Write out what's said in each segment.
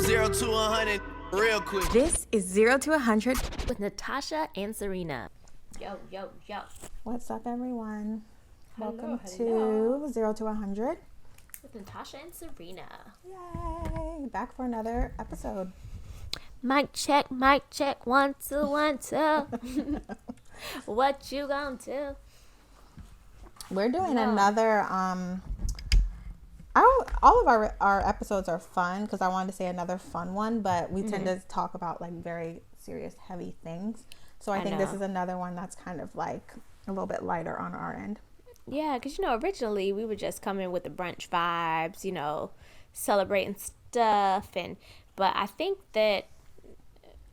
0 to 100 real quick. This is 0 to 100 with Natasha and Serena. Yo. What's up, everyone? Welcome hello. to 0 to 100. With Natasha and Serena. Yay! Back for another episode. Mic check, 1 2 1 2. What you gonna do? We're doing another all of our episodes are fun because I wanted to say another fun one, but we tend to talk about like very serious, heavy things. So I think this is another one that's kind of like a little bit lighter on our end. Yeah, because originally we were just coming with the brunch vibes, celebrating stuff, but I think that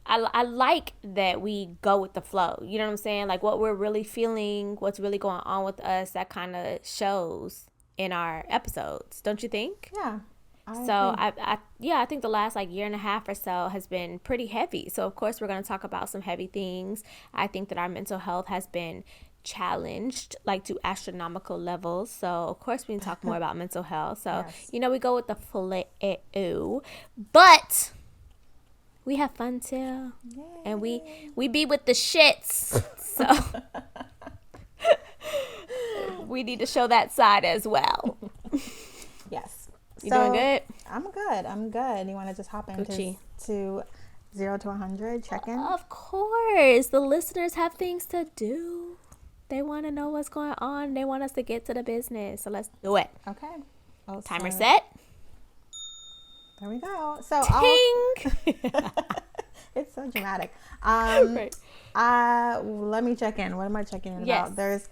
I like that we go with the flow. You know what I'm saying? Like what we're really feeling, what's really going on with us, that kind of shows in our episodes. Don't you think? Yeah. I think the last year and a half or so has been pretty heavy. So of course we're going to talk about some heavy things. I think that our mental health has been challenged to astronomical levels. So of course we can talk more about mental health. So yes. We go with the flow, but we have fun too. Yay. And we be with the shits. So we need to show that side as well. Yes. You doing good? I'm good. You want to just hop into to 0 to 100 check-in? Of course. The listeners have things to do. They want to know what's going on. They want us to get to the business. So let's do it. Okay. Timer set. There we go. So Ting! It's so dramatic. Right. Let me check in. What am I checking in Yes. about? There's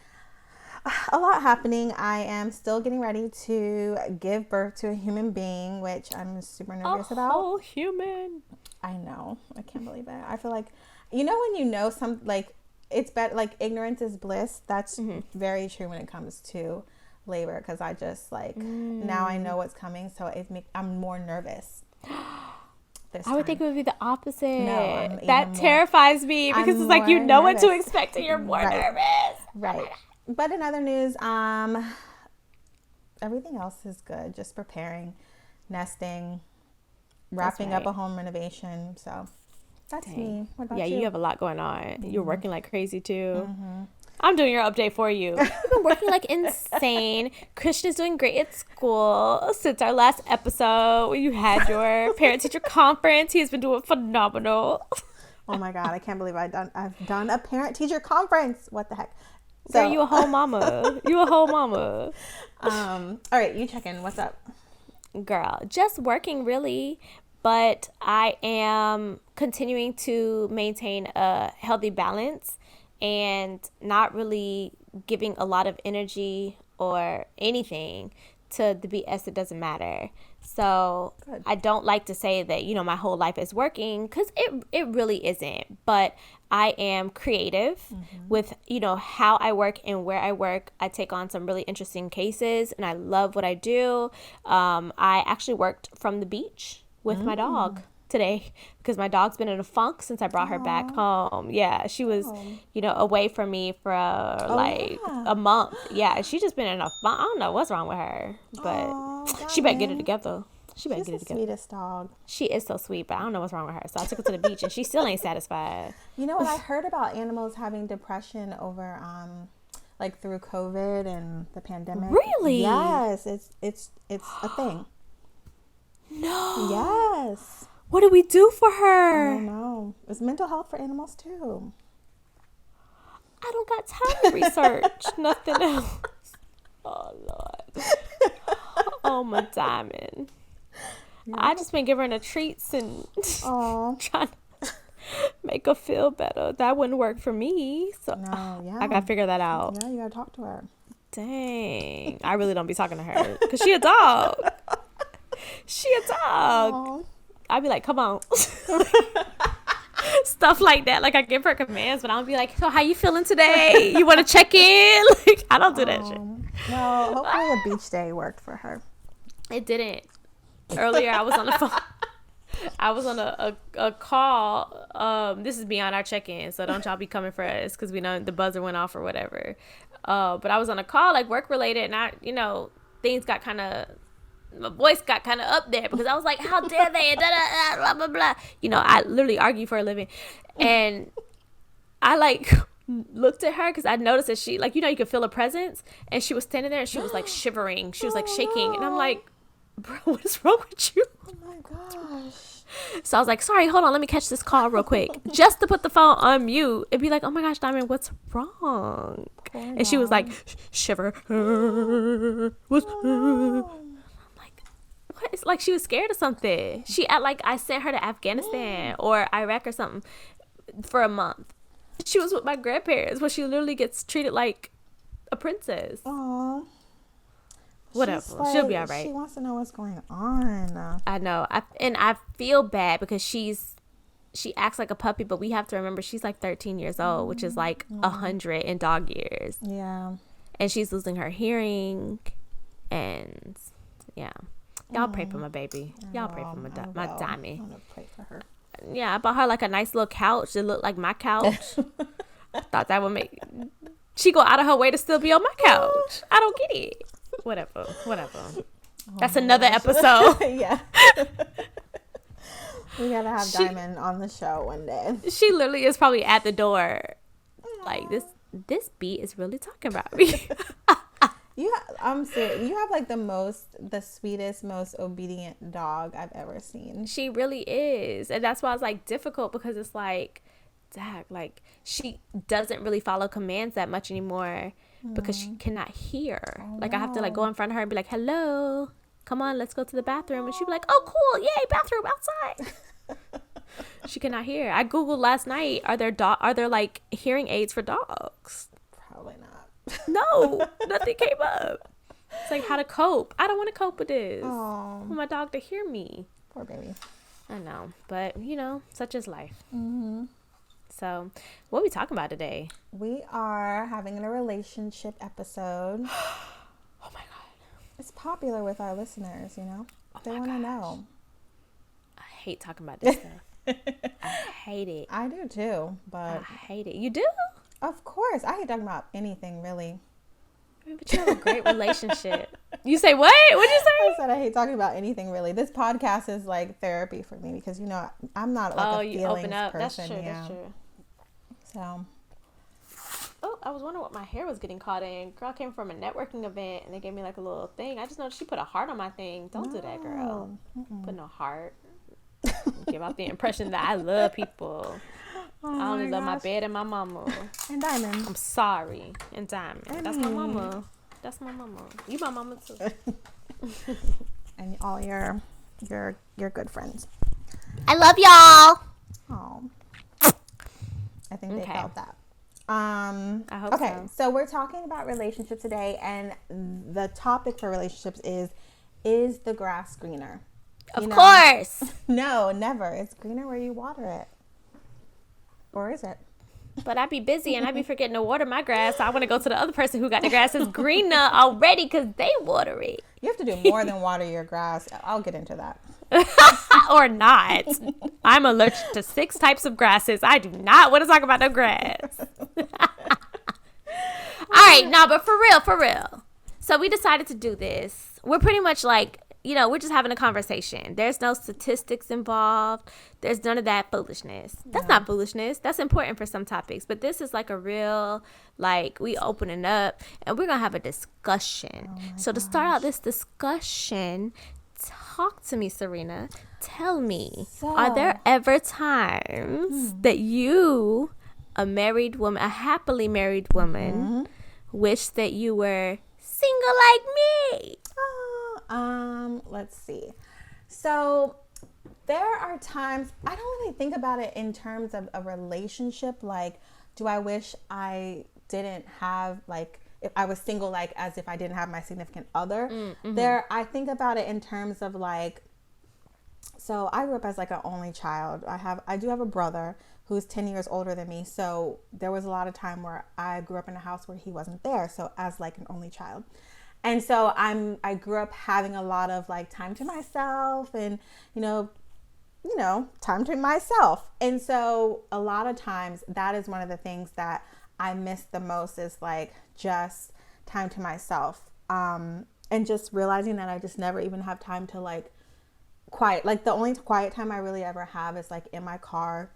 a lot happening. I am still getting ready to give birth to a human being, which I'm super nervous about. Oh, human. I know. I can't believe it. I feel like, when you know it's better, ignorance is bliss. That's very true when it comes to labor, because I just now I know what's coming, so I'm more nervous. I would think it would be the opposite. No, that terrifies me because it's like nervous. what to expect and you're more nervous. Right. But in other news, everything else is good. Just preparing, nesting, wrapping up a home renovation. So that's me. What about you? You have a lot going on. You're working like crazy too. I'm doing your update for you. You've been working like insane. Christian is doing great at school since our last episode when you had your parent-teacher conference. He has been doing phenomenal. Oh my God, I can't believe I've done a parent-teacher conference. What the heck? So girl, you a whole mama. You a whole mama. All right, you check in. What's up? Girl, just working really, but I am continuing to maintain a healthy balance and not really giving a lot of energy or anything to the BS that doesn't matter. So good. I don't like to say that, my whole life is working, because it really isn't. But I am creative with, how I work and where I work. I take on some really interesting cases and I love what I do. I actually worked from the beach with my dog today because my dog's been in a funk since I brought her back home. Yeah, she was, away from me for a month. Yeah, she's just been in a funk. I don't know what's wrong with her, but she better get it together. She's the sweetest dog. She is so sweet, but I don't know what's wrong with her. So I took her to the beach and she still ain't satisfied. You know what? I heard about animals having depression over through COVID and the pandemic. Really? Yes, it's a thing. No. Yes. What do we do for her? I don't know. It's mental health for animals too. I don't got time to research nothing else. Oh Lord. Oh my diamond. Yeah. I just been giving her treats and trying to make her feel better. That wouldn't work for me. So I gotta figure that out. Yeah, you gotta talk to her. Dang. I really don't be talking to her because she a dog. She a dog. Aww. I'd be like, come on. Stuff like that. I give her commands, but I'll be like, so how you feeling today? You want to check in? I don't do that shit. Well, hopefully a beach day worked for her. It didn't. Earlier, I was on the phone. I was on a call. This is beyond our check-in, so don't y'all be coming for us because we know the buzzer went off or whatever. But I was on a call, work-related, and things got kind of my voice got kind of up there because I was like, how dare they, da, da, da, blah, blah, blah. You know, I literally argue for a living. And I like looked at her because I noticed that she, like, you know, you could feel a presence, and she was standing there and she was like shivering. She was like shaking. And I'm like, bro, what is wrong with you? Oh my gosh. So I was like, sorry, hold on, let me catch this call real quick. Just to put the phone on mute and be like, oh my gosh, Diamond, what's wrong? And she was like, shiver. What's I'm like, what? It's like she was scared of something. She act like I sent her to Afghanistan or Iraq or something for a month. She was with my grandparents where she literally gets treated like a princess. Aww. Whatever. Like, she'll be all right. She wants to know what's going on. I know. I feel bad because she acts like a puppy, but we have to remember she's like 13 years old, which is like 100 in dog years. Yeah. And she's losing her hearing. And yeah. Y'all pray for my baby. Y'all pray for my Diamond. I'm gonna pray for her. Yeah, I bought her like a nice little couch that looked like my couch. Thought that would make she go out of her way to still be on my couch. I don't get it. Whatever. That's another episode. Yeah. We gotta have Diamond on the show one day. She literally is probably at the door. Like, this bee is really talking about me. I'm serious. You have like the sweetest, most obedient dog I've ever seen. She really is. And that's why it's like difficult because it's like, dang, like she doesn't really follow commands that much anymore because she cannot hear. Like I have to like go in front of her and be like, hello, come on, let's go to the bathroom. And she'd be like, oh, cool. Yay, bathroom outside. She cannot hear. I Googled last night, are there like hearing aids for dogs? Probably not. No, nothing came up. It's like how to cope. I don't want to cope with this. Oh. I want my dog to hear me. Poor baby. I know, but you know, such is life. Mm-hmm. So, what are we talking about today? We are having a relationship episode. Oh my god, it's popular with our listeners. You know, they want to know. I hate talking about this stuff. I hate it. I do too, but I hate it. You do? Of course, I hate talking about anything really. But you have a great relationship. You say what? What'd you say? I said I hate talking about anything really. This podcast is like therapy for me because you know I'm not like a feelings person. That's true. That's true. So. Oh, I was wondering what my hair was getting caught in. Girl came from a networking event and they gave me like a little thing. I just noticed she put a heart on my thing. Don't do that, girl. Put no heart. Give out the impression that I love people. Oh I only love my bed and my mama. And Diamond. I'm sorry. And Diamond. That's my mama. That's my mama. You my mama too. And all your good friends. I love y'all. Oh. I think they felt that. I hope okay, so we're talking about relationships today, and the topic for relationships is the grass greener? Of course. No, never. It's greener where you water it. Or is it? But I'd be busy and I'd be forgetting to water my grass. So I want to go to the other person who got the grass is greener already because they water it. You have to do more than water your grass. I'll get into that. Or not. I'm allergic to 6 types of grasses. I do not want to talk about no grass. All right, no, but for real. So we decided to do this. We're pretty much like, you know, we're just having a conversation. There's no statistics involved. There's none of that foolishness. That's not foolishness. That's important for some topics. But this is like a real, like, we opening up and we're going to have a discussion. So to start out this discussion, talk to me, Serena. Tell me, are there ever times that you, a married woman, a happily married woman, wish that you were single like me? Let's see. So there are times I don't really think about it in terms of a relationship. Like, do I wish I didn't have, like, if I was single, like as if I didn't have my significant other. I think about it in terms of like, so I grew up as like an only child. I do have a brother who's 10 years older than me. So there was a lot of time where I grew up in a house where he wasn't there. So as like an only child. And so I grew up having a lot of like time to myself and, you know, time to myself. And so a lot of times that is one of the things that I miss the most is like just time to myself. and just realizing that I just never even have time to like quiet. Like the only quiet time I really ever have is like in my car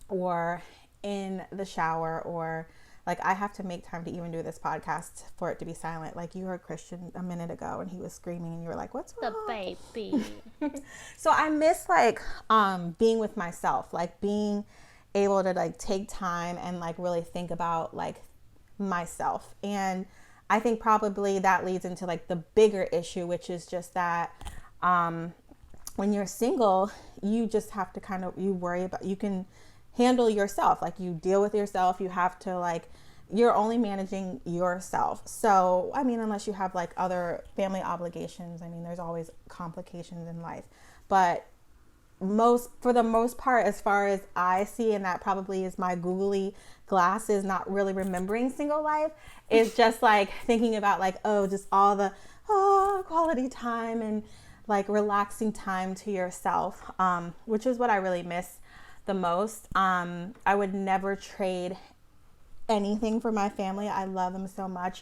or in the shower, or like I have to make time to even do this podcast for it to be silent. Like you heard Christian a minute ago and he was screaming and you were like, what's wrong? The baby. So I miss like being with myself, like being able to like take time and like really think about like myself. And I think probably that leads into like the bigger issue, which is just that when you're single, you just have to kind of, you worry about, you can handle yourself, like you deal with yourself. You have to like, you're only managing yourself. So I mean, unless you have like other family obligations, I mean there's always complications in life, but for the most part, as far as I see, and that probably is my googly glasses, not really remembering single life, is just like thinking about like, oh, just all the quality time and like relaxing time to yourself, which is what I really miss the most. I would never trade anything for my family. I love them so much.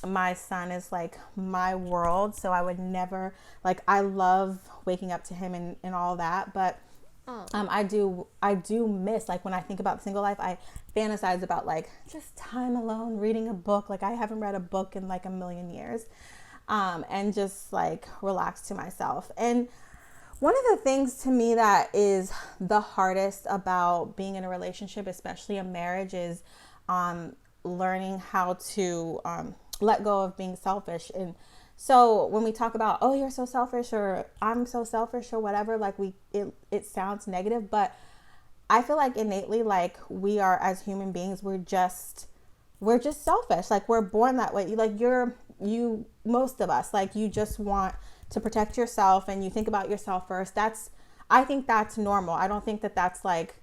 My son is like my world, so I would never, like, I love waking up to him and all that, but I do miss, like, when I think about single life, I fantasize about like just time alone, reading a book. Like I haven't read a book in like a million years, and just like relax to myself. And one of the things to me that is the hardest about being in a relationship, especially a marriage, is learning how to let go of being selfish. And so when we talk about, oh, you're so selfish, or I'm so selfish, or whatever, like it sounds negative, but I feel like innately, like we are, as human beings, we're just selfish. Like we're born that way. Like most of us, like you just want to protect yourself and you think about yourself first. I think that's normal. I don't think that that's like,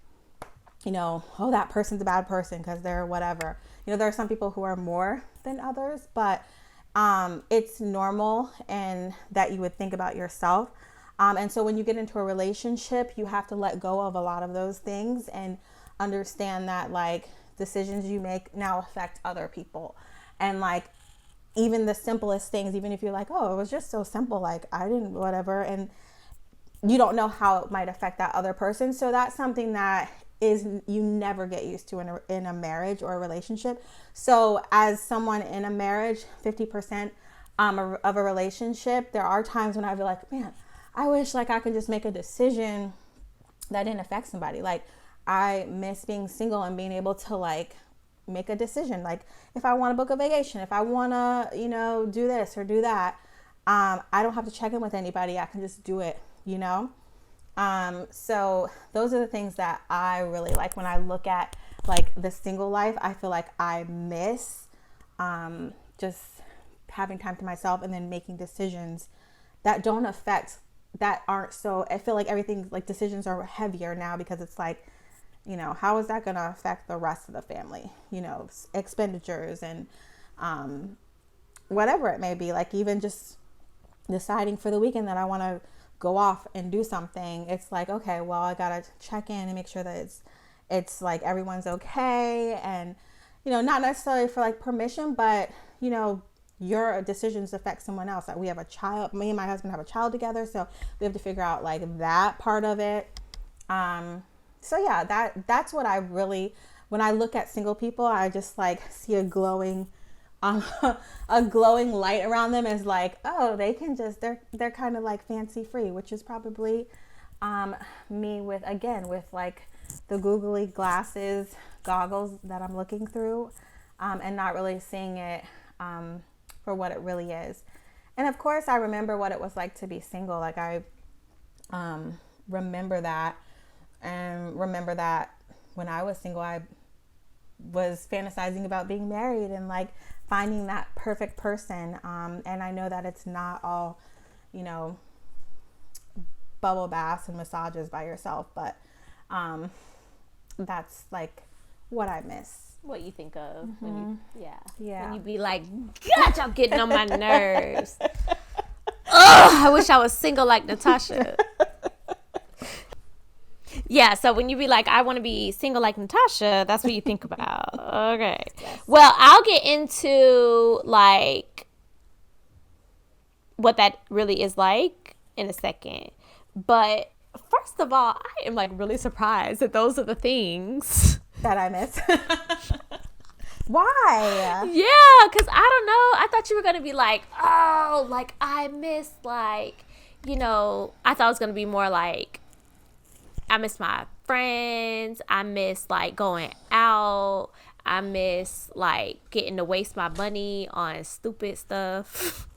you know, oh, that person's a bad person because they're whatever. You know, there are some people who are more than others, but it's normal and that you would think about yourself. And so when you get into a relationship, you have to let go of a lot of those things and understand that like decisions you make now affect other people. And like even the simplest things, even if you're like, oh, it was just so simple, like I didn't whatever, and you don't know how it might affect that other person. So that's something that you never get used to in a marriage or a relationship. So as someone in a marriage, 50% of a relationship, there are times when I feel like, man, I wish like I could just make a decision that didn't affect somebody. Like I miss being single and being able to like make a decision. Like if I want to book a vacation, if I want to, you know, do this or do that, I don't have to check in with anybody. I can just do it, you know? So those are the things that I really like when I look at like the single life. I feel like I miss, just having time to myself and then making decisions that don't affect, that aren't so, I feel like everything, like decisions are heavier now because it's like, you know, how is that going to affect the rest of the family, you know, expenditures and, whatever it may be, like even just deciding for the weekend that I want to go off and do something. It's like, okay, well, I got to check in and make sure that it's like everyone's okay. And, you know, not necessarily for like permission, but, you know, your decisions affect someone else. Like we have a child, me and my husband have a child together. So we have to figure out like that part of it. So yeah, that's what I really, when I look at single people, I just like see a glowing light around them, as like, oh, they can just, they're kind of like fancy free, which is probably me with like the googly goggles that I'm looking through, and not really seeing it for what it really is. And of course I remember what it was like to be single. Like I remember that, and remember that when I was single, I was fantasizing about being married and like finding that perfect person. And I know that it's not all, you know, bubble baths and massages by yourself, but that's like what I miss. What you think of when you, yeah. when you be like, God, y'all getting on my nerves. Ugh, I wish I was single like Natasha. Yeah, so when you be like, I want to be single like Natasha, that's what you think about. Okay. Yes. Well, I'll get into like what that really is like in a second. But first of all, I am like really surprised that those are the things that I miss. Why? Yeah, because I don't know. I thought you were going to be like, oh, like I miss like, you know, I thought it was going to be more like, I miss my friends. I miss like going out. I miss like getting to waste my money on stupid stuff.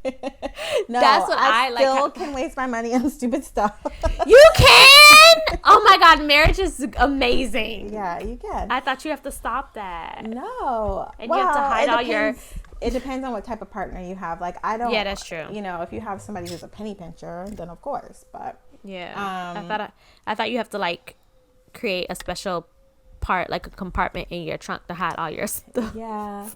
No, that's what I like. Still can waste my money on stupid stuff. You can? Oh my God, marriage is amazing. Yeah, you can. I thought you have to stop that. No, and you have to hide all your. It depends on what type of partner you have. Like I don't. Yeah, that's true. You know, if you have somebody who's a penny pincher, then of course. But yeah, I thought you have to like create a special part, like a compartment in your trunk to hide all your stuff. Yeah.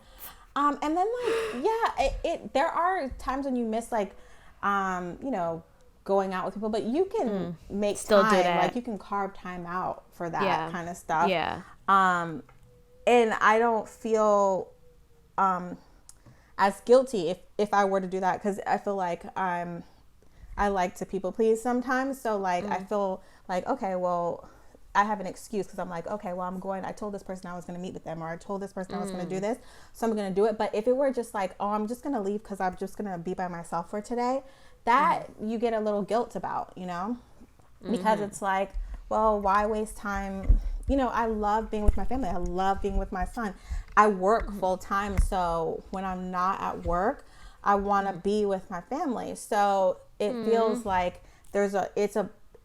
And then like, yeah, there are times when you miss like, you know, going out with people, but you can make still time, do that. like you can carve time out for that kind of stuff. Yeah. And I don't feel, as guilty if I were to do that. 'Cause I feel like I like to people please sometimes. So like, I feel like, okay, well, I have an excuse because I'm like, okay, well, I told this person I was going to meet with them, or I told this person I was going to do this, so I'm going to do it. But if it were just like, oh, I'm just going to leave because I'm just going to be by myself for today, that you get a little guilt about, you know, because it's like, well, why waste time? You know, I love being with my family. I love being with my son. I work full time. So when I'm not at work, I want to be with my family. So it feels like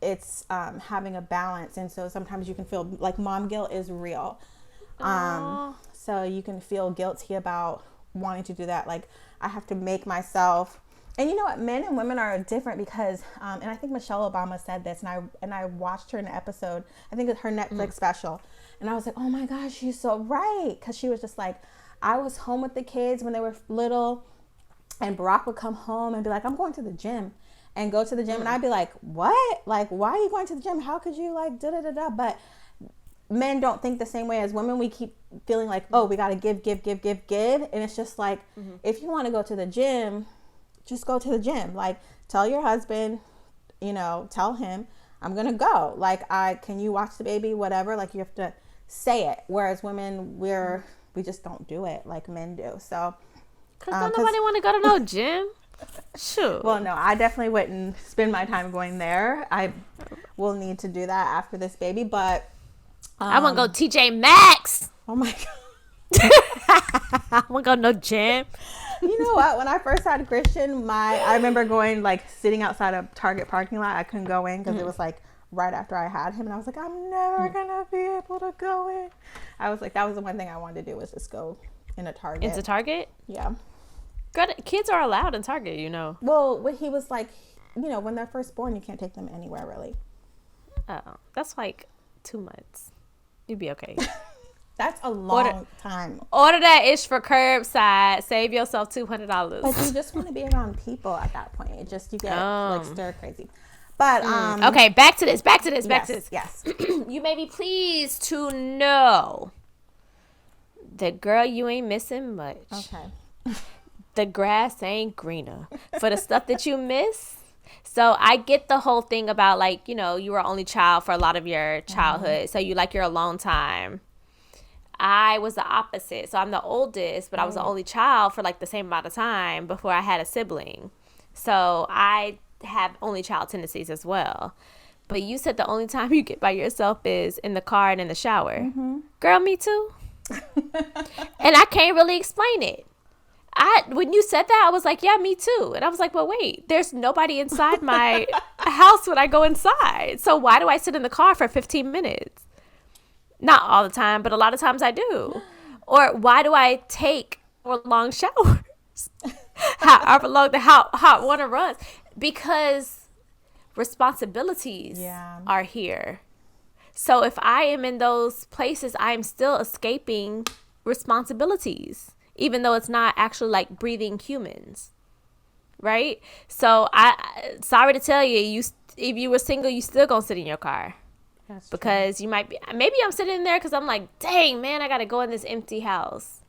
it's having a balance, and so sometimes you can feel like mom guilt is real. So you can feel guilty about wanting to do that. Like I have to make myself, and you know what, men and women are different because and I think Michelle Obama said this, and I watched her in an episode, I think it's her Netflix special, and I was like, oh my gosh, she's so right, because she was just like, I was home with the kids when they were little, and Barack would come home and be like, I'm going to the gym. And go to the gym, and I'd be like, what? Like, why are you going to the gym? How could you like da-da-da-da? But men don't think the same way as women. We keep feeling like, oh, we got to give. And it's just like, if you want to go to the gym, just go to the gym. Like, tell your husband, you know, tell him, I'm going to go. Like, can you watch the baby? Whatever. Like, you have to say it. Whereas women, we just don't do it like men do. So. Because don't nobody want to go to no gym. Sure. Well, no, I definitely wouldn't spend my time going there. I will need to do that after this baby, but I want to go TJ Maxx. Oh my God. I want to go no gym. You know what? When I first had Christian, I remember going like sitting outside a Target parking lot. I couldn't go in because it was like right after I had him, and I was like, I'm never gonna be able to go in. I was like, that was the one thing I wanted to do, was just go in a Target. Into Target? Yeah. Kids are allowed in Target, you know. Well, when he was like, you know, when they're first born, you can't take them anywhere really. Oh, that's like 2 months. You'd be okay. That's a long time. Order that ish for curbside. Save yourself $200. But you just want to be around people at that point. It just, you get like stir crazy. But okay, back to this. Yes. You may be pleased to know that, girl, you ain't missing much. Okay. The grass ain't greener for the stuff that you miss. So I get the whole thing about, like, you know, you were only child for a lot of your childhood. So you like your alone time. I was the opposite. So I'm the oldest, but I was the only child for like the same amount of time before I had a sibling. So I have only child tendencies as well. But you said the only time you get by yourself is in the car and in the shower. Mm-hmm. Girl, me too. And I can't really explain it. When you said that, I was like, yeah, me too. And I was like, well, wait, there's nobody inside my house when I go inside. So why do I sit in the car for 15 minutes? Not all the time, but a lot of times I do. Or why do I take long showers? However long the hot water runs. Because responsibilities are here. So if I am in those places, I am still escaping responsibilities, even though it's not actually like breathing humans, right? So sorry to tell you, if you were single, you still gonna sit in your car. That's because you might be, maybe I'm sitting there because I'm like, dang, man, I gotta go in this empty house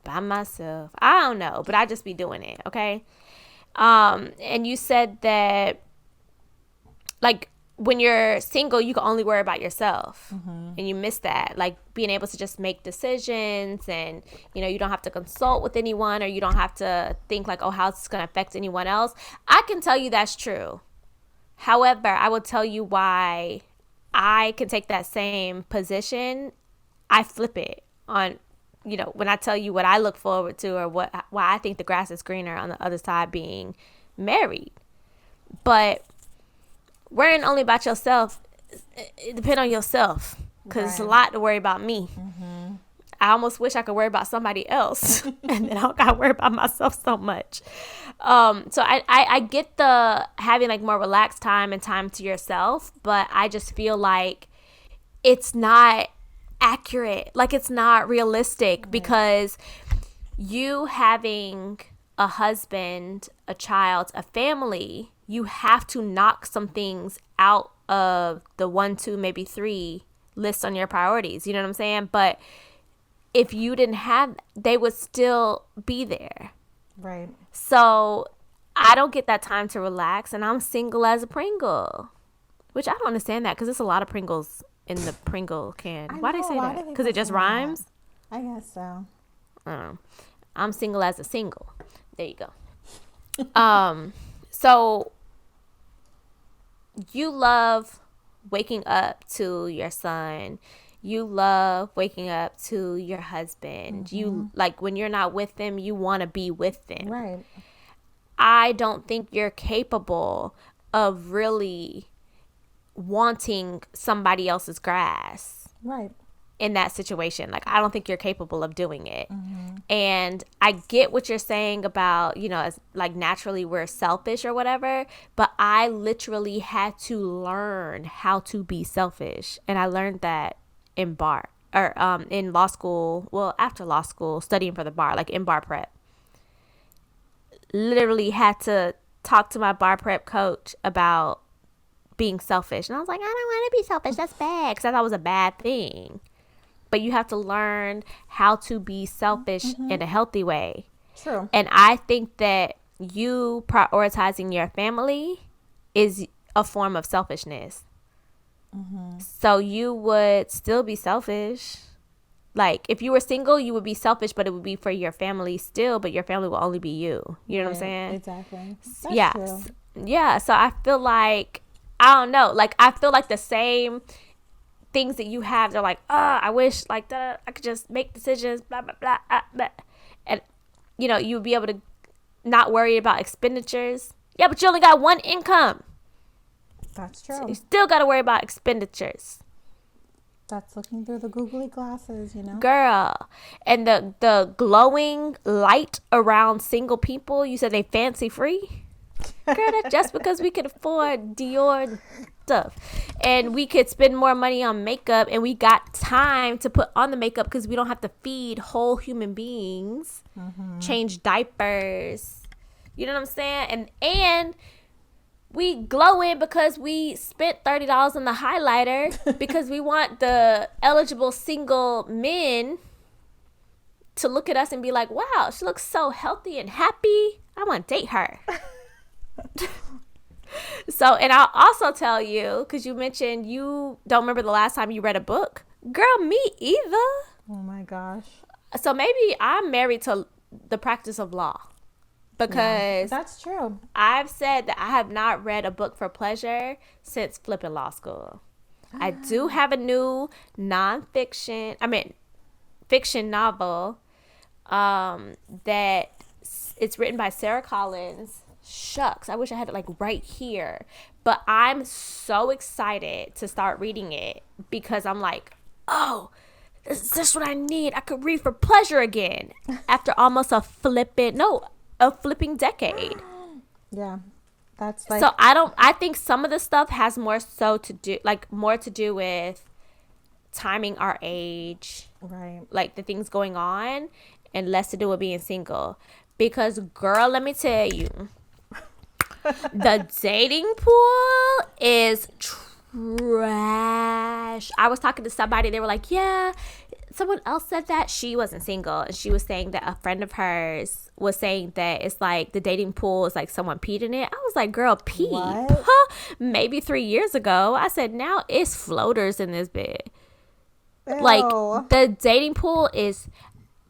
by myself. I don't know, but I just be doing it, okay? And you said that, like, when you're single, you can only worry about yourself. And you miss that, like being able to just make decisions, and you don't have to consult with anyone, or you don't have to think like, oh, how's this going to affect anyone else. I can tell you that's true. However, I will tell you why I can take that same position. I flip it on, when I tell you what I look forward to, or why I think the grass is greener on the other side being married. But worrying only about yourself, it depends on yourself, because it's a lot to worry about me. I almost wish I could worry about somebody else and then I don't gotta worry about myself so much. So I get the having like more relaxed time and time to yourself, but I just feel like it's not accurate. Like, it's not realistic, because you having a husband, a child, a family, you have to knock some things out of the 1, 2, maybe 3 list on your priorities. You know what I'm saying? But if you didn't have, they would still be there. Right. So I don't get that time to relax, and I'm single as a Pringle, which I don't understand that, because there's a lot of Pringles in the Pringle can. Why do they say that? Because it just rhymes? I guess so. I'm single as a single. There you go. So you love waking up to your son. You love waking up to your husband. You, like, when you're not with them, you want to be with them. Right. I don't think you're capable of really wanting somebody else's grass. Right. In that situation. Like, I don't think you're capable of doing it. And I get what you're saying about, as like naturally we're selfish or whatever, but I literally had to learn how to be selfish. And I learned that in in law school, well, after law school, studying for the bar, like in bar prep. Literally had to talk to my bar prep coach about being selfish. And I was like, I don't want to be selfish. That's bad. Because I thought it was a bad thing. But you have to learn how to be selfish in a healthy way. True. And I think that you prioritizing your family is a form of selfishness. So you would still be selfish. Like, if you were single, you would be selfish, but it would be for your family still, but your family will only be you. You know what I'm saying? Exactly. That's true. Yeah. So I feel like, I don't know. Like, I feel like the same things that you have, they're like, I wish like that I could just make decisions, blah blah blah, blah. And you would be able to not worry about expenditures. Yeah, but you only got one income. That's true. So you still got to worry about expenditures. That's looking through the googly glasses, Girl. And the glowing light around single people, you said they fancy free. Girl, that's just because we could afford Dior stuff, and we could spend more money on makeup, and we got time to put on the makeup because we don't have to feed whole human beings, change diapers. You know what I'm saying? And we glowing because we spent $30 on the highlighter because we want the eligible single men to look at us and be like, wow, she looks so healthy and happy. I want to date her. So, and I'll also tell you, because you mentioned you don't remember the last time you read a book. Girl, me either. Oh my gosh. So maybe I'm married to the practice of law, because that's true. I've said that I have not read a book for pleasure since flipping law school. I do have a new fiction novel that it's written by Sarah Collins. Shucks, I wish I had it like right here. But I'm so excited to start reading it, because I'm like, oh, this is just what I need. I could read for pleasure again after almost a flipping decade. Yeah. That's like, so I think some of the stuff has more to do with timing our age, right, like the things going on, and less to do with being single. Because girl, let me tell you, the dating pool is trash. I was talking to somebody, they were like, yeah, someone else said that she wasn't single, and she was saying that a friend of hers was saying that it's like the dating pool is like someone peed in it. I was like, girl, pee? Huh? Maybe 3 years ago. I said, now it's floaters in this bed. Ew. Like, the dating pool is,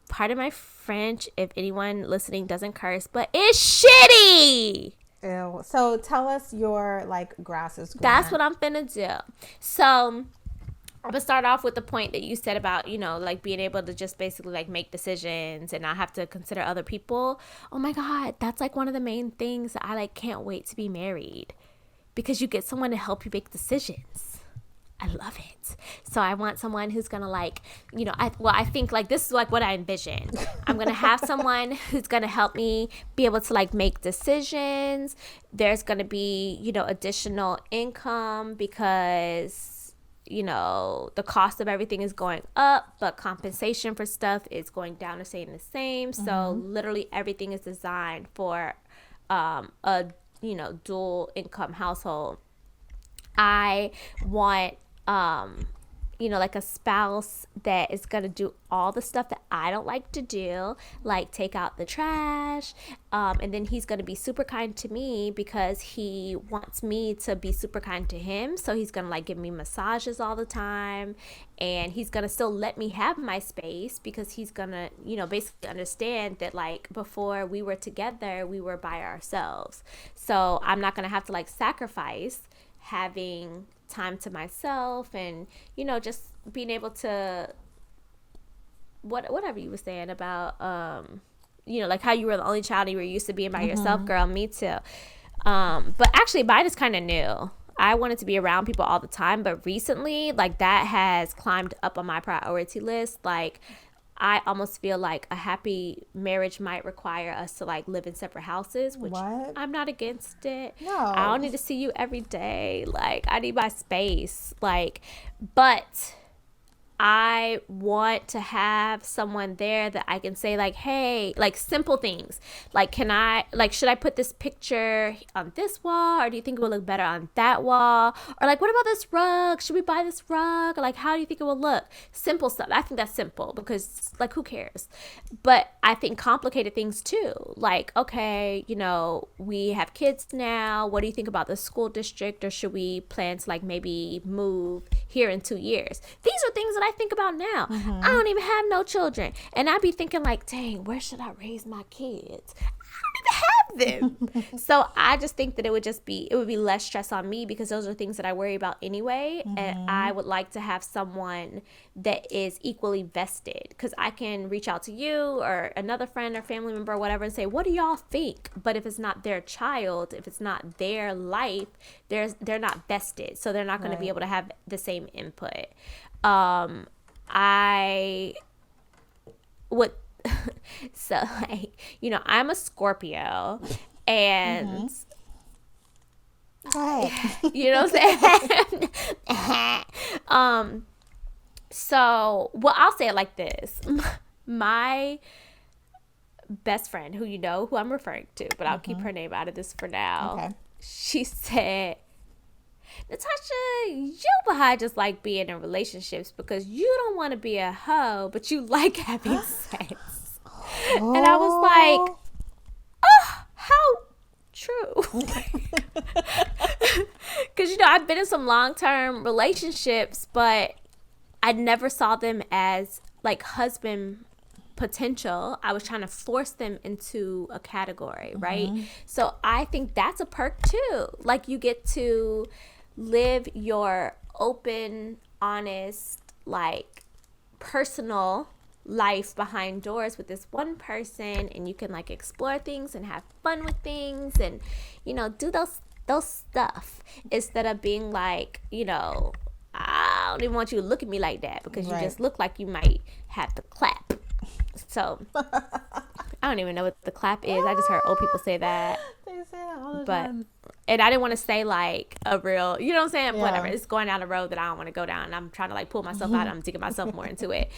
pardon my French if anyone listening doesn't curse, but it's shitty. Ew. So tell us your like grass is greener. That's what I'm finna do. So I'm gonna start off with the point that you said about, you know, like being able to just basically like make decisions and not have to consider other people. Oh my God, that's like one of the main things that I like can't wait to be married, because you get someone to help you make decisions. I love it. So I want someone who's gonna like, you know, I think like this is like what I envision. I'm gonna have someone who's gonna help me be able to like make decisions. There's gonna be, you know, additional income because, you know, the cost of everything is going up, but compensation for stuff is going down or staying the same. So literally everything is designed for a, you know, dual income household. I want you know, like a spouse that is gonna do all the stuff that I don't like to do, like take out the trash, and then he's gonna be super kind to me because he wants me to be super kind to him. So he's gonna like give me massages all the time, and he's gonna still let me have my space because he's gonna, you know, basically understand that like before we were together, we were by ourselves. So I'm not gonna have to like sacrifice having time to myself and, you know, just being able to whatever you were saying about you know, like how you were the only child and you were used to being by yourself. Girl, me too. But actually mine is kind of new. I wanted to be around people all the time, but recently like that has climbed up on my priority list. Like I almost feel like a happy marriage might require us to like live in separate houses, which I'm not against it. No. I don't need to see you every day. Like I need my space. Like, but I want to have someone there that I can say like, hey, like simple things. Like, should I put this picture on this wall, or do you think it will look better on that wall? Or like, what about this rug? Should we buy this rug? Or like, how do you think it will look? Simple stuff. I think that's simple because like, who cares? But I think complicated things too. Like, okay, you know, we have kids now. What do you think about the school district? Or should we plan to like maybe move here in 2 years? These are things that I think about now. I don't even have no children, and I'd be thinking like, dang, where should I raise my kids? I don't even have them. So I just think that it would be less stress on me because those are things that I worry about anyway. And I would like to have someone that is equally vested, because I can reach out to you or another friend or family member or whatever and say, what do y'all think? But if it's not their child, if it's not their life, they're not vested, so they're not going to be able to have the same input. I would so like, you know, I'm a Scorpio, and you know what I'm saying? So well, I'll say it like this. My best friend, who you know who I'm referring to, but I'll keep her name out of this for now. Okay. She said, Natasha, you behind just like being in relationships because you don't want to be a hoe, but you like having sex. And I was like, oh, how true. Because, you know, I've been in some long-term relationships, but I never saw them as like husband potential. I was trying to force them into a category, right? So I think that's a perk too. Like you get to live your open, honest, like personal life behind doors with this one person, and you can like explore things and have fun with things and, you know, do those stuff instead of being like, you know, I don't even want you to look at me like that because you just look like you might have to clap. So I don't even know what the clap is. I just heard old people say that. They say that all the time. And I didn't want to say like a real, you know what I'm saying? Yeah. Whatever. It's going down a road that I don't want to go down. And I'm trying to like pull myself out. I'm digging myself more into it.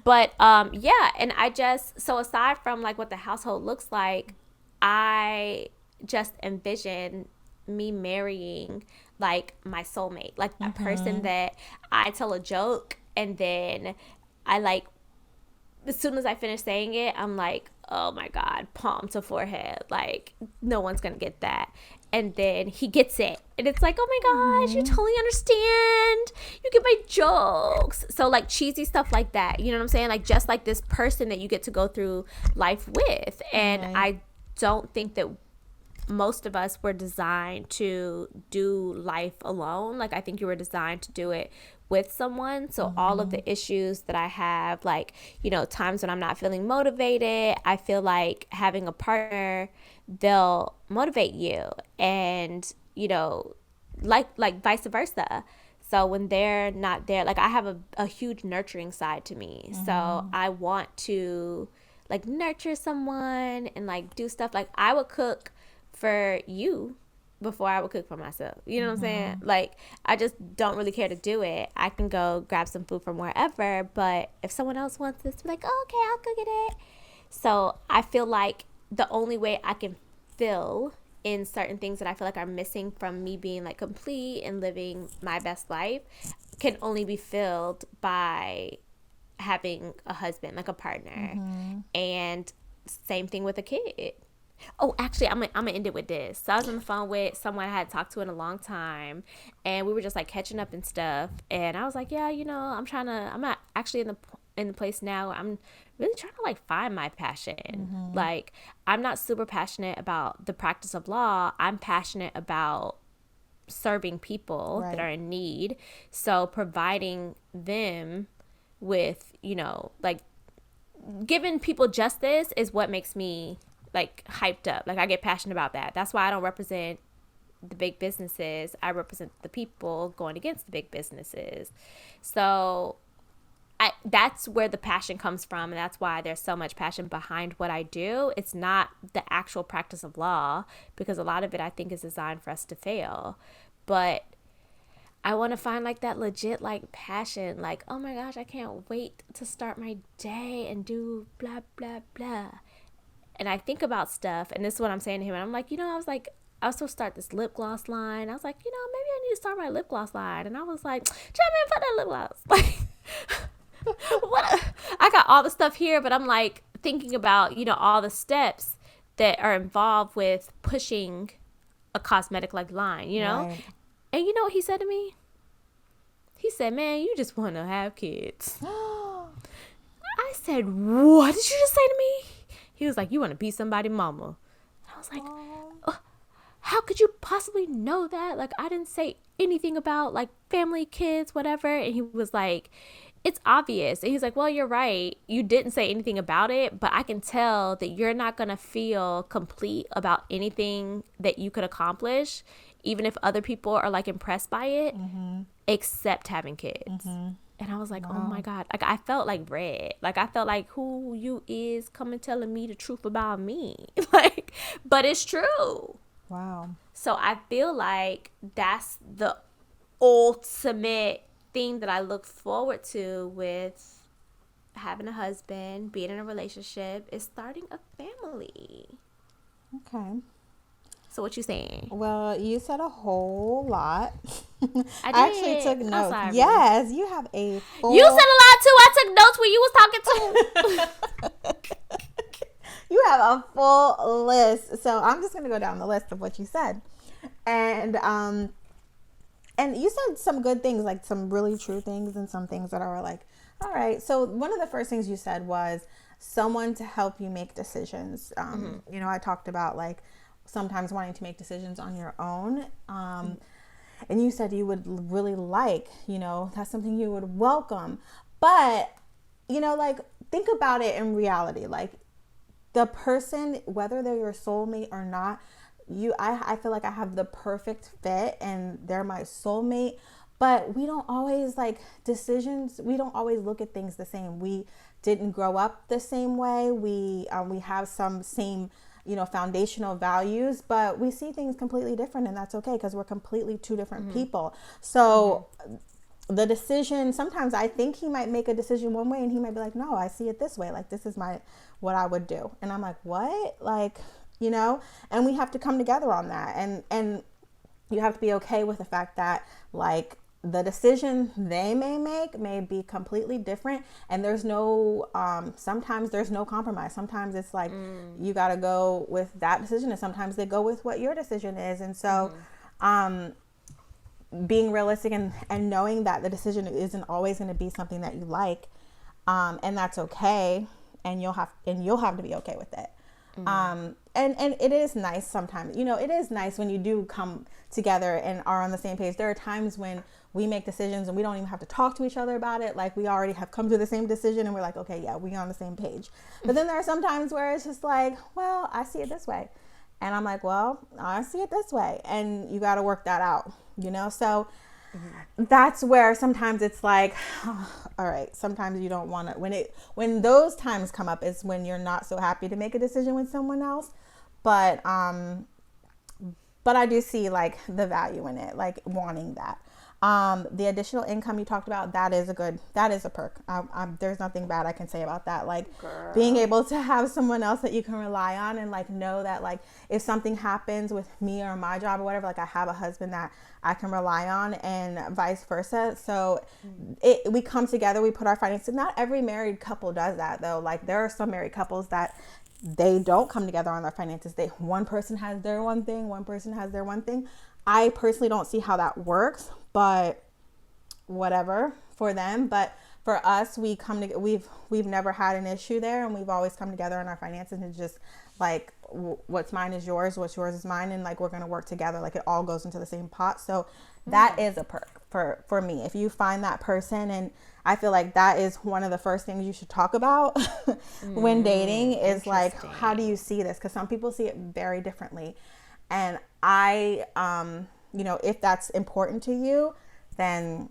But yeah. And so aside from like what the household looks like, I just envision me marrying like my soulmate, like a person that I tell a joke and then I like as soon as I finish saying it, I'm like, oh my God, palm to forehead. Like, no one's going to get that. And then he gets it. And it's like, oh my gosh, you totally understand. You get my jokes. So, like, cheesy stuff like that. You know what I'm saying? Like, just like this person that you get to go through life with. And I don't think that most of us were designed to do life alone. Like, I think you were designed to do it with someone. So all of the issues that I have, like, you know, times when I'm not feeling motivated, I feel like having a partner, they'll motivate you. And, you know, like vice versa. So when they're not there, like, I have a huge nurturing side to me. So I want to, like, nurture someone and, like, do stuff. Like, I would cook for you before I would cook for myself. You know what I'm saying? Like, I just don't really care to do it. I can go grab some food from wherever, but if someone else wants this, be like, oh, okay, I'll go get it. So I feel like the only way I can fill in certain things that I feel like are missing from me being, like, complete and living my best life can only be filled by having a husband, like a partner. And same thing with a kid. Oh, actually, I'm gonna end it with this. So I was on the phone with someone I had talked to in a long time, and we were just, like, catching up and stuff. And I was like, yeah, you know, I'm not actually in the place now. I'm really trying to, like, find my passion. Like, I'm not super passionate about the practice of law. I'm passionate about serving people that are in need. So providing them with, you know, like, giving people justice is what makes me, like, hyped up. Like, I get passionate about that. That's why I don't represent the big businesses. I represent the people going against the big businesses. So that's where the passion comes from, and that's why there's so much passion behind what I do. It's not the actual practice of law, because a lot of it, I think, is designed for us to fail. But I want to find, like, that legit, like, passion. Like, oh my gosh, I can't wait to start my day and do blah, blah, blah. And I think about stuff, and this is what I'm saying to him. And I'm like, you know, I was supposed to start this lip gloss line. I was like, you know, maybe I need to start my lip gloss line. And I was like, John, man, fuck that lip gloss. Like, what? I got all the stuff here, but I'm, like, thinking about, you know, all the steps that are involved with pushing a cosmetic, like, line, you know? Right. And you know what he said to me? He said, man, you just want to have kids. I said, what did you just say to me? He was like, you want to be somebody's mama. I was like, how could you possibly know that? Like, I didn't say anything about, like, family, kids, whatever. And he was like, it's obvious. And he's like, well, you're right. You didn't say anything about it, but I can tell that you're not going to feel complete about anything that you could accomplish, even if other people are, like, impressed by it, except having kids. And I was like, wow. Oh my God. Like, I felt like red. Like, I felt like who you is coming telling me the truth about me. Like, but it's true. Wow. So I feel like that's the ultimate thing that I look forward to with having a husband, being in a relationship, is starting a family. Okay. So what you saying? Well, you said a whole lot. I actually took notes. Sorry. Yes, you have a full... You said a lot too. I took notes when you was talking to. You have a full list. So I'm just going to go down the list of what you said. And you said some good things, like some really true things, and some things that are like, all right. So one of the first things you said was someone to help you make decisions. You know, I talked about, like, sometimes wanting to make decisions on your own. And you said you would really like, you know, that's something you would welcome. But, you know, like, think about it in reality. Like, the person, whether they're your soulmate or not, I feel like I have the perfect fit and they're my soulmate. But we don't always, like, decisions, we don't always look at things the same. We didn't grow up the same way. We have some same, you know, foundational values, but we see things completely different, and that's okay, because we're completely two different people. So the decision, sometimes I think he might make a decision one way and he might be like, no, I see it this way. Like, this is what I would do. And I'm like, what? Like, you know, and we have to come together on that. And you have to be okay with the fact that, like, the decision they may make may be completely different, and there's no sometimes there's no compromise. Sometimes it's like you got to go with that decision, and sometimes they go with what your decision is. And so being realistic and knowing that the decision isn't always going to be something that you like, and that's okay, and you'll have to be okay with it. And it is nice sometimes, it is nice when you do come together and are on the same page. There are times when we make decisions and we don't even have to talk to each other about it. Like, we already have come to the same decision and we're like, okay, yeah, we're on the same page. But then there are some times where it's just like, well, I see it this way. And I'm like, well, I see it this way. And you got to work that out, So that's where sometimes it's like, oh, all right, sometimes you don't want to, when those times come up is when you're not so happy to make a decision with someone else. But I do see like the value in it, like wanting that. The additional income you talked about, that is a perk. There's nothing bad I can say about that. Like, being able to have someone else that you can rely on and like know that like if something happens with me or my job or whatever, like I have a husband that I can rely on and vice versa. So we come together, we put our finances. Not every married couple does that though. Like, there are some married couples that they don't come together on their finances. One person has their one thing, one person has their one thing. I personally don't see how that works, but whatever for them. But for us, we come to, we've never had an issue there, and we've always come together on our finances and just like, what's mine is yours, what's yours is mine, and like we're gonna work together. Like, it all goes into the same pot. So that is a perk for me. If you find that person, and I feel like that is one of the first things you should talk about when dating is like, how do you see this? Because some people see it very differently. And I, if that's important to you, then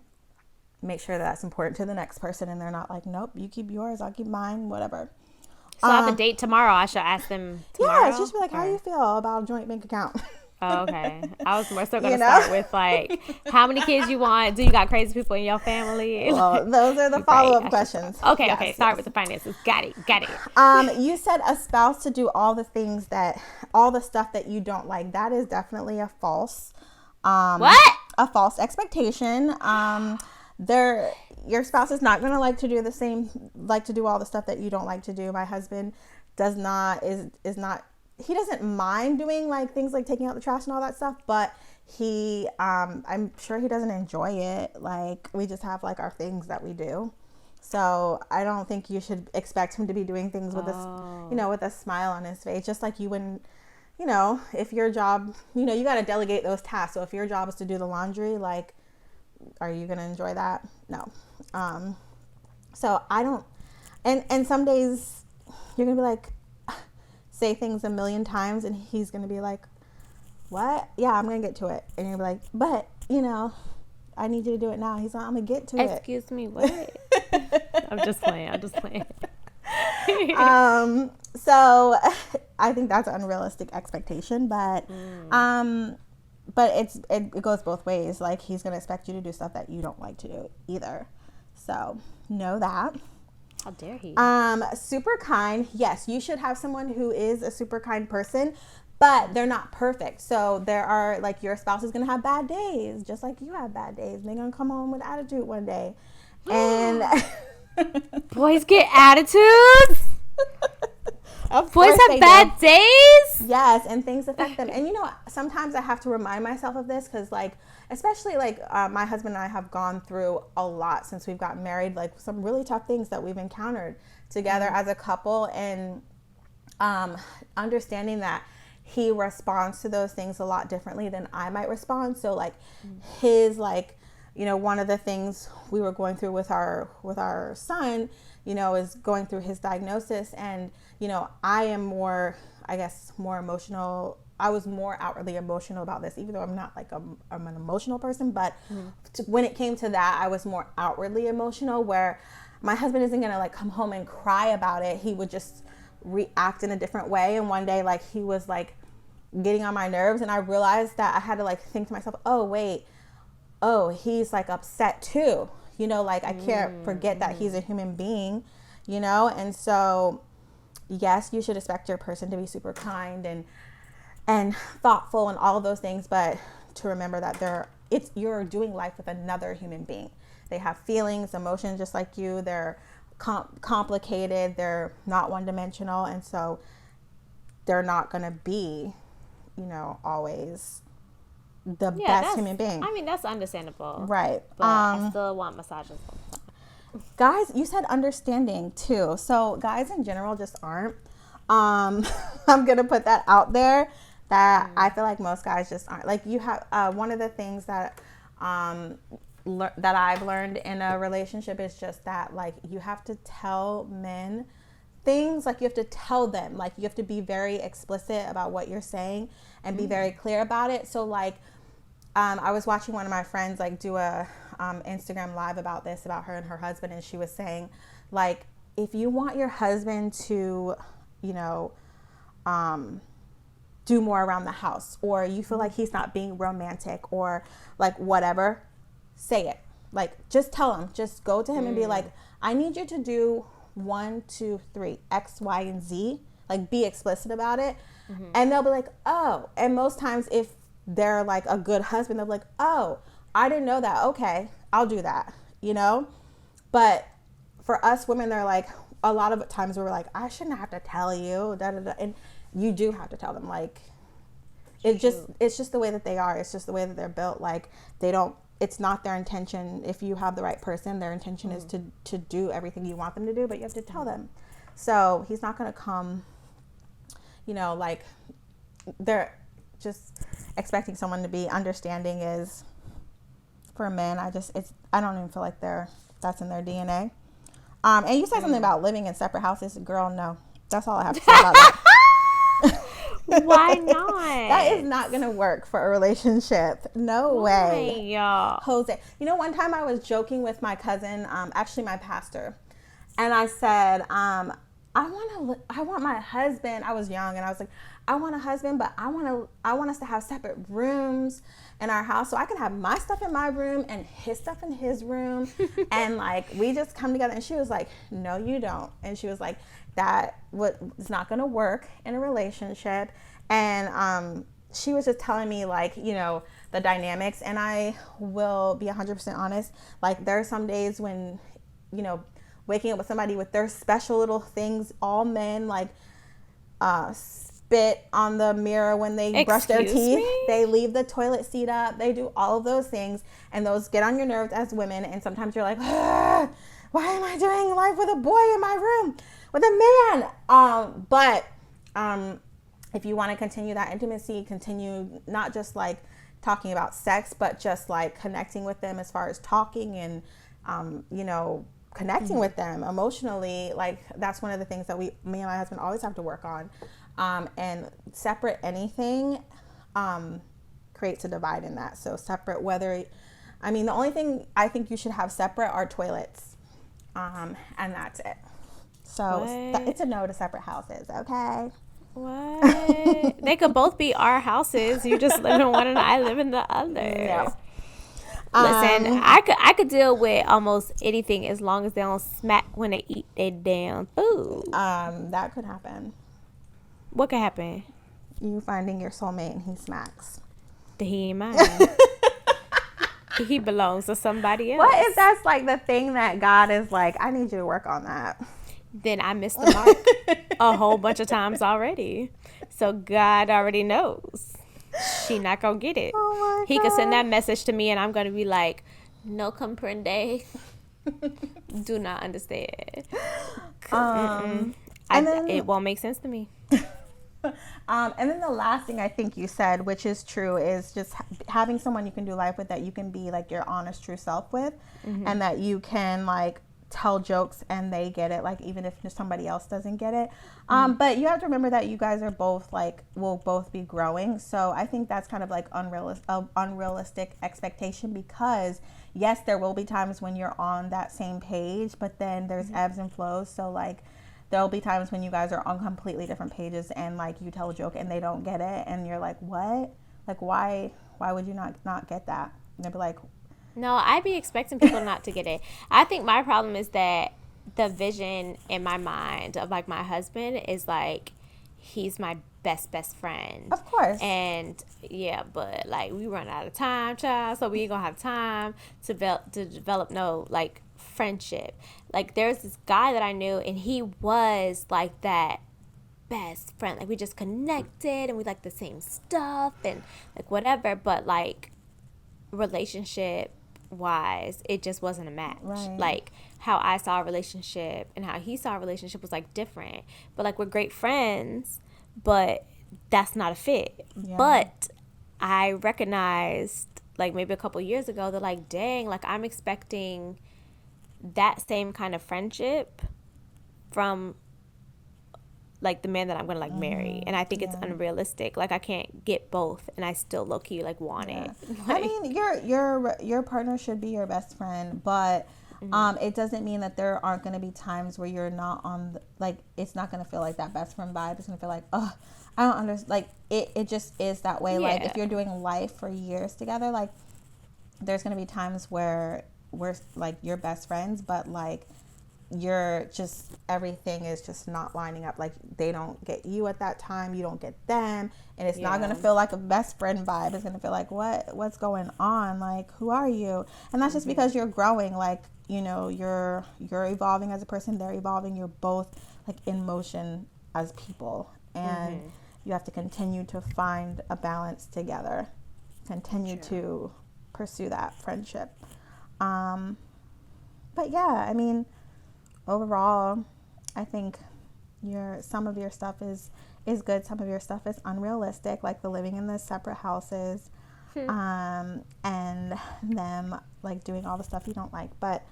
make sure that's important to the next person. And they're not like, nope, you keep yours, I'll keep mine, whatever. So I have a date tomorrow. I should ask them tomorrow? Yeah, it's just be like, how do you feel about a joint bank account? Oh, okay. I was more so going to start with like, how many kids you want? Do you got crazy people in your family? Well, those are the follow-up questions. Okay, yes, okay. Start with the finances. Got it. You said a spouse to do all the stuff that you don't like. That is definitely a false. What? A false expectation. Your spouse is not going to like to do all the stuff that you don't like to do. My husband is not. He doesn't mind doing like things like taking out the trash and all that stuff, but I'm sure he doesn't enjoy it. Like, we just have like our things that we do. So I don't think you should expect him to be doing things with with a smile on his face. Just like you wouldn't, if your job, you got to delegate those tasks. So if your job is to do the laundry, like, are you going to enjoy that? No. So I don't, and some days you're going to be like, say things a million times, and he's going to be like, what? Yeah, I'm going to get to it. And you're like, but, I need you to do it now. He's like, I'm going to get to it. Excuse me, what? I'm just playing. So I think that's an unrealistic expectation, but it goes both ways. Like, he's going to expect you to do stuff that you don't like to do either. So know that. How dare he? Super kind. Yes, you should have someone who is a super kind person, but they're not perfect. So there are, like, your spouse is going to have bad days, just like you have bad days. They're going to come home with attitude one day. And boys get attitudes? Boys have bad days? Yes, and things affect them. And sometimes I have to remind myself of this because, like, especially like my husband and I have gone through a lot since we've gotten married, like some really tough things that we've encountered together as a couple, and understanding that he responds to those things a lot differently than I might respond. So like his, like, one of the things we were going through with our son, is going through his diagnosis, and I am more emotional. I was more outwardly emotional about this, even though I'm not like I'm an emotional person, but when it came to that, I was more outwardly emotional, where my husband isn't going to like come home and cry about it. He would just react in a different way. And one day, like, he was like getting on my nerves, and I realized that I had to like think to myself, he's like upset too. Like, I can't forget that he's a human being, and so yes, you should expect your person to be super kind and thoughtful and all of those things, but to remember that they're you're doing life with another human being. They have feelings, emotions, just like you. They're complicated. They're not one-dimensional, and so they're not going to be, always the best human being. I mean, that's understandable. Right. But I still want massages. Guys, you said understanding too. So guys in general just aren't. I'm going to put that out there, that I feel like most guys just aren't. Like, you have one of the things that that I've learned in a relationship is just that, like, you have to tell men things. Like, you have to tell them, like, you have to be very explicit about what you're saying and be very clear about it. So, like, I was watching one of my friends, like, do a Instagram live about this, about her and her husband, and she was saying, like, if you want your husband to, do more around the house, or you feel like he's not being romantic, or like whatever, say it. Like, just tell him, just go to him and be like, I need you to do 1, 2, 3, X, Y, and Z. Like, be explicit about it. And they'll be like, oh. And most times, if they're like a good husband, they'll be like, oh, I didn't know that. Okay, I'll do that, But for us women, they're like, a lot of times we're like, I shouldn't have to tell you, da, da, da. And you do have to tell them. Like, it's just the way that they are. It's just the way that they're built. Like, it's not their intention. If you have the right person, their intention is to do everything you want them to do, but you have to tell them. So he's not going to come, like, they're just expecting someone to be understanding is, for men, I don't even feel like that's in their DNA. And you said something about living in separate houses. Girl, no. That's all I have to say about that. Why not? That is not going to work for a relationship. No way. Y'all? Jose. One time I was joking with my cousin, actually my pastor, and I said, I want my husband. I was young, and I was like, I want a husband, but I want us to have separate rooms in our house, so I can have my stuff in my room and his stuff in his room, and like, we just come together. And she was like, no, you don't. And she was like, it's not going to work in a relationship. And she was just telling me, like, the dynamics. And I will be 100% honest. Like, there are some days when, waking up with somebody with their special little things, all men, like, spit on the mirror when they brush their teeth. They leave the toilet seat up. They do all of those things. And those get on your nerves as women. And sometimes you're like, why am I doing life with a boy in my room with a man? But if you want to continue that intimacy, continue not just like talking about sex, but just like connecting with them as far as talking and, connecting with them emotionally. Like, that's one of the things that me and my husband always have to work on. And separate anything creates a divide in that. So separate, the only thing I think you should have separate are toilets. And that's it. So it's a no to separate houses, okay? What? They could both be our houses. You just live in one and I live in the other. No. Listen, I could deal with almost anything as long as they don't smack when they eat their damn food. That could happen. What could happen? You finding your soulmate and he smacks. He ain't mine. He belongs to somebody else. What if that's like the thing that God is like, I need you to work on that? Then I missed the mark a whole bunch of times already. So God already knows. She not gonna get it. Oh my He God. could send that message to me and I'm gonna be like, no comprende. Do not understand. It won't make sense to me. And then the last thing I think you said, which is true, is just having someone you can do life with, that you can be like your honest, true self with, and that you can like tell jokes and they get it, like even if somebody else doesn't get it. But you have to remember that you guys are both will both be growing. So I think that's kind of like unrealistic expectation, because yes, there will be times when you're on that same page, but then there's ebbs and flows. So like, there'll be times when you guys are on completely different pages and like you tell a joke and they don't get it and you're like, what? Like, why would you not get that? And they'll be like, no, I'd be expecting people not to get it. I think my problem is that the vision in my mind of like my husband is like, he's my best friend. Of course. And yeah, but like we run out of time, child, so we ain't gonna have time to develop no like friendship. Like there's this guy that I knew, and he was like that best friend. Like we just connected and we like the same stuff and like whatever, but like relationship wise it just wasn't a match. Right. Like how I saw a relationship and how he saw a relationship was like different, but like we're great friends, but that's not a fit. Yeah. But I recognized like maybe a couple years ago that like dang, like I'm expecting that same kind of friendship from like the man that I'm gonna like marry, and I think it's unrealistic. Like I can't get both, and I still low key like want it. Like, I mean, your partner should be your best friend, but it doesn't mean that there aren't going to be times where you're not on like it's not going to feel like that best friend vibe. It's going to feel like, oh, I don't understand. Like it just is that way. Yeah. Like if you're doing life for years together, like there's going to be times where we're like you're best friends, but like you're just everything is just not lining up. Like they don't get you at that time, you don't get them, and it's not going to feel like a best friend vibe. It's going to feel like what's going on, like who are you? And that's just because you're growing. Like, you know, you're evolving as a person, they're evolving, you're both like in motion as people, and you have to continue to find a balance together, continue to pursue that friendship. But yeah, I mean, overall, I think some of your stuff is good. Some of your stuff is unrealistic, like the living in the separate houses, and them like doing all the stuff you don't like. But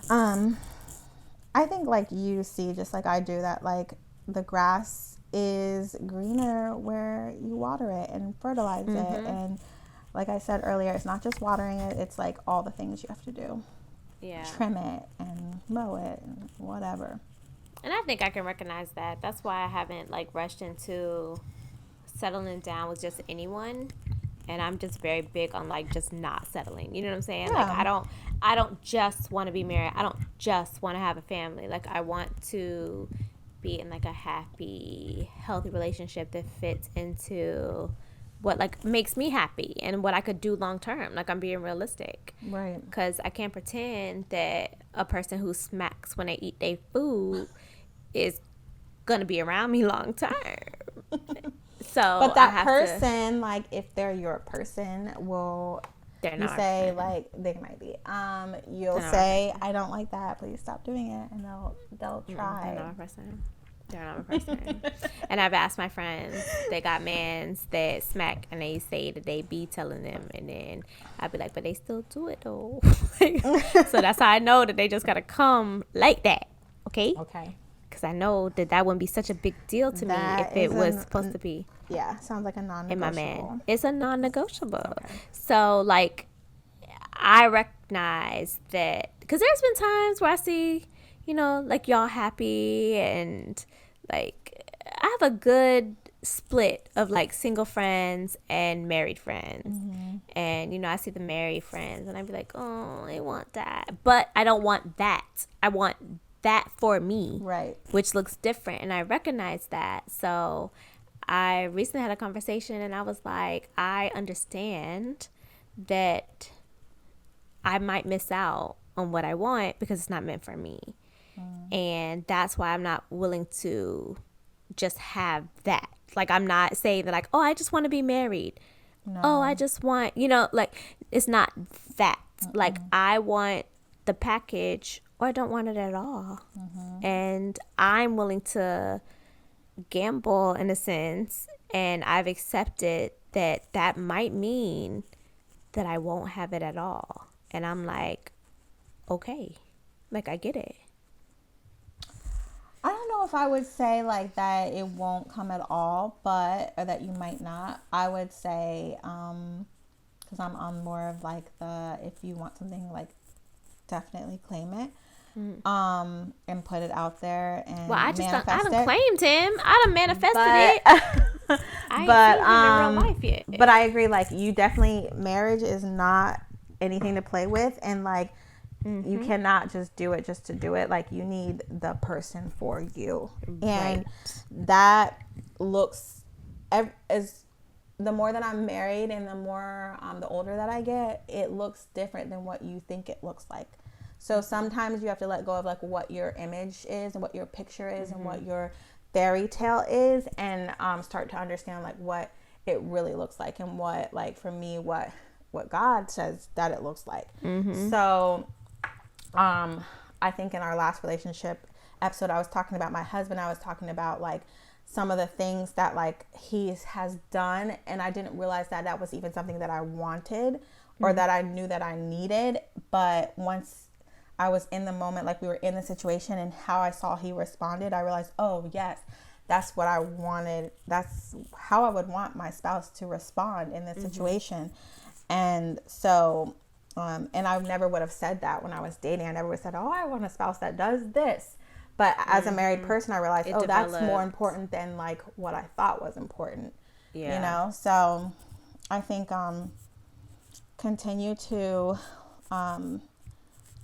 I think like you see, just like I do, that like the grass is greener where you water it and fertilize it. And like I said earlier, it's not just watering it, it's like all the things you have to do. yeah. Trim it and mow it and whatever. And I think I can recognize that. That's why I haven't like rushed into settling down with just anyone. And I'm just very big on like just not settling. You know what I'm saying? Yeah. Like I don't just want to be married. I don't just want to have a family. Like I want to be in like a happy, healthy relationship that fits into what like makes me happy and what I could do long term. Like I'm being realistic. Right. Because I can't pretend that a person who smacks when they eat their food is gonna be around me long term. So, but that person, like, if they're your person, will you say like they might be? You'll say, "I don't like that. Please stop doing it," and they'll try. They're not my person. They're not my person. And I've asked my friends, they got mans that smack, and they say that they be telling them, and then I'd be like, but they still do it though. So that's how I know that they just gotta come like that. Okay. Okay. Because I know that wouldn't be such a big deal to me if it was supposed to be. Yeah, sounds like a non-negotiable. In my man, it's a non-negotiable. Okay. So like, I recognize that because there's been times where I see, you know, like y'all happy and like I have a good split of like single friends and married friends. And you know, I see the married friends and I'd be like, oh, I want that, but I don't want that. I want that for me, right? Which looks different, and I recognize that. So I recently had a conversation and I was like, I understand that I might miss out on what I want because it's not meant for me. And that's why I'm not willing to just have that. Like, I'm not saying that like, oh, I just want to be married. No. Oh, I just want, you know, like, it's not that. Like, I want the package or I don't want it at all. And I'm willing to gamble in a sense, and I've accepted that might mean that I won't have it at all. And I'm like, okay, like I get it. I don't know if I would say like that it won't come at all, but or that you might not. I would say because I'm on more of like the if you want something, like definitely claim it. And put it out there and well, I done claimed him. I done manifested it. I ain't seen him in real life yet. But I agree, like you definitely, marriage is not anything to play with, and like You cannot just do it just to do it. Like, you need the person for you. And that looks, as the more that I'm married and the more the older that I get, it looks different than what you think it looks like. So sometimes you have to let go of like what your image is and what your picture is and what your fairy tale is, and start to understand like what it really looks like, and what, like, for me, what God says that it looks like. So I think in our last relationship episode, I was talking about my husband. I was talking about like some of the things that like he has done, and I didn't realize that that was even something that I wanted or that I knew that I needed. But once I was in the moment, like we were in the situation, and how I saw he responded, I realized, oh yes, that's what I wanted. That's how I would want my spouse to respond in this situation. And so, and I never would have said that when I was dating. I never would have said, oh, I want a spouse that does this. But as a married person, I realized, that's more important than like what I thought was important. You know? So I think continue to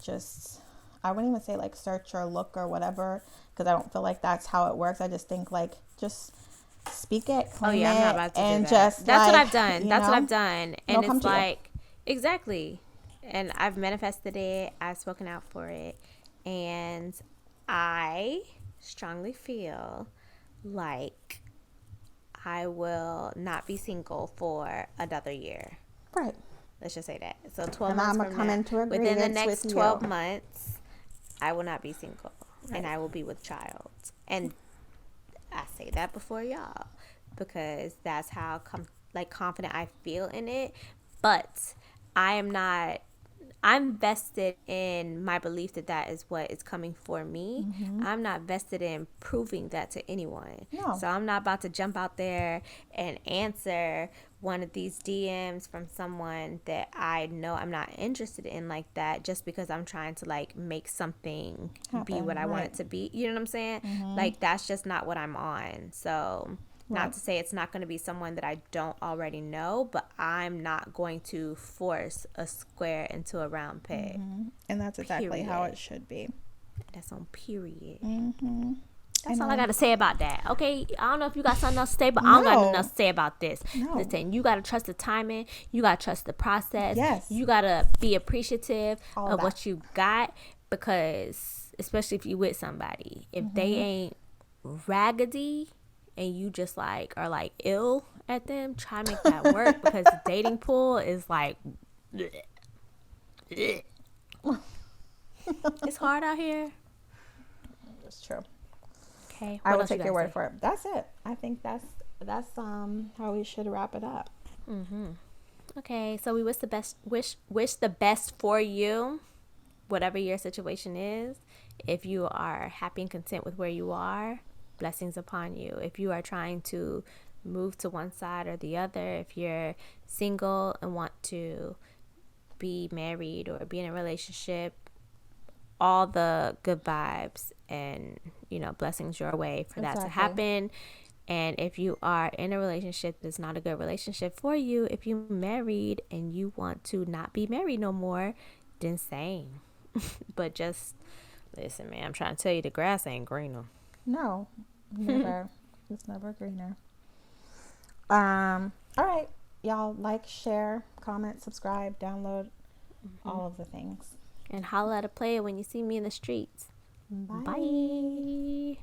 just, I wouldn't even say like search or look or whatever, because I don't feel like that's how it works. I just think like just speak it, claim I'm not it, about to and do that. just That's like, what I've done. you That's know? what I've done. And It'll come it's to you. like, exactly. And I've manifested it. I've spoken out for it. And I strongly feel like I will not be single for another year. Right. Let's just say that. So 12 And months I'm from come now, into within the agreement next with 12 you. months, I will not be single. Right. And I will be with child. And I say that before y'all, because that's how confident I feel in it. But I'm vested in my belief that that is what is coming for me. I'm not vested in proving that to anyone. No. So I'm not about to jump out there and answer one of these DMs from someone that I know I'm not interested in like that, just because I'm trying to like make something be what I want it to be. You know what I'm saying? Like, that's just not what I'm on. So not to say it's not going to be someone that I don't already know, but I'm not going to force a square into a round peg. And that's exactly how it should be. That's on period. That's all I got to say about that. Okay, I don't know if you got something else to say, but I don't got nothing else to say about this. No. Listen, you got to trust the timing. You got to trust the process. Yes. You got to be appreciative All of that. what you got, because especially if you with somebody, if they ain't raggedy and you just like are like ill at them, try to make that work, because the dating pool is like it's hard out here. It's true. Okay, I will else you take your gotta word say? for it. That's it. I think that's how we should wrap it up. Okay, so we wish the best for you, whatever your situation is. If you are happy and content with where you are, blessings upon you. If you are trying to move to one side or the other, if you're single and want to be married or be in a relationship, all the good vibes and, blessings your way for that to happen. And if you are in a relationship that's not a good relationship for you, if you married and you want to not be married no more, then same. But just listen, man, I'm trying to tell you, the grass ain't greener. No, never. It's never greener. All right, y'all, like, share, comment, subscribe, download, all of the things. And holla at a player when you see me in the streets. Bye. Bye.